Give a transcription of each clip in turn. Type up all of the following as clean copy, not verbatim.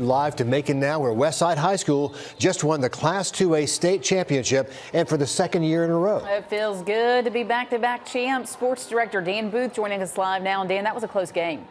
Live to Macon now, where Westside High School just won the Class 2A state championship, and for the second year in a row. It feels good to be back-to-back champs. Sports director Dan Booth joining us live now. And Dan, that was a close game.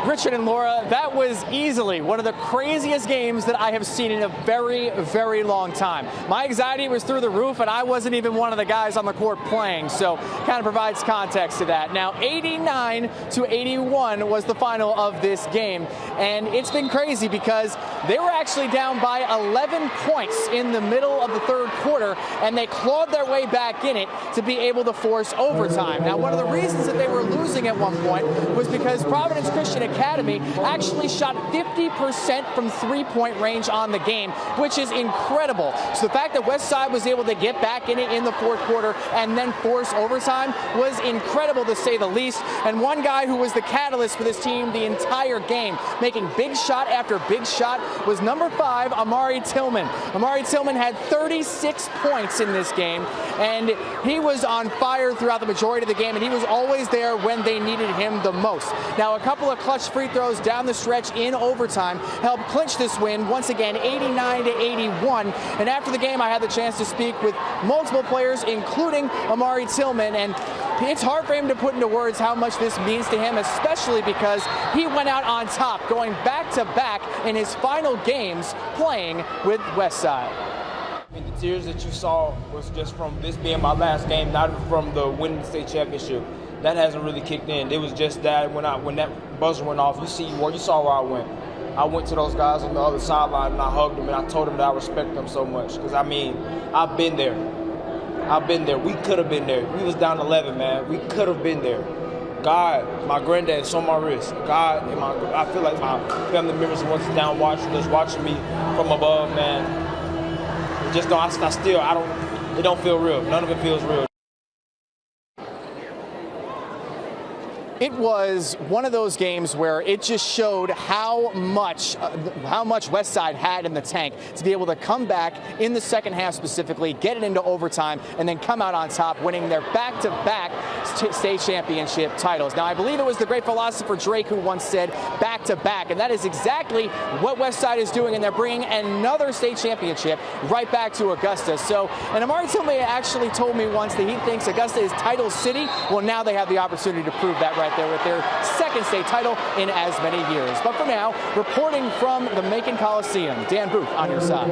Richard and Laura, that was easily one of the craziest games that I have seen in a very, very long time. My anxiety was through the roof, and I wasn't even one of the guys on the court playing, so kind of provides context to that. Now, 89-81 was the final of this game, and it's been crazy because they were actually down by 11 points in the middle of the third quarter, and they clawed their way back in it to be able to force overtime. Now, one of the reasons that they were losing at one point was because Providence Christian Academy actually shot 50% from three-point range on the game, which is incredible. So the fact that Westside was able to get back in it in the fourth quarter and then force overtime was incredible, to say the least. And one guy who was the catalyst for this team the entire game, making big shot after big shot, was number 5, Amari Tillman. Amari Tillman had 36 points in this game, and he was on fire throughout the majority of the game, and he was always there when they needed him the most. Now, a couple of clutch free throws down the stretch in overtime helped clinch this win, once again 89-81. And after the game, I had the chance to speak with multiple players, including Amari Tillman, and it's hard for him to put into words how much this means to him, especially because he went out on top, going back-to-back in his final games playing with Westside. I mean, the tears that you saw was just from this being my last game, not from the winning the state championship. That hasn't really kicked in. It was just that when that buzzer went off, you saw where I went. I went to those guys on the other sideline and I hugged them and I told them that I respect them so much. Because I mean, I've been there. We could have been there. We was down 11, man. We could have been there. God, my granddad's on my wrist. God, and I feel like my family members once down watching me from above, man. It just don't. It don't feel real. None of it feels real. It was one of those games where it just showed how much Westside had in the tank to be able to come back in the second half specifically, get it into overtime, and then come out on top, winning their back-to-back state championship titles. Now, I believe it was the great philosopher Drake who once said back-to-back, and that is exactly what Westside is doing, and they're bringing another state championship right back to Augusta. So, and Amari Tillman actually told me once that he thinks Augusta is Title City. Well, now they have the opportunity to prove that right there with their second state title in as many years. But for now, reporting from the Macon Coliseum, Dan Booth on your side.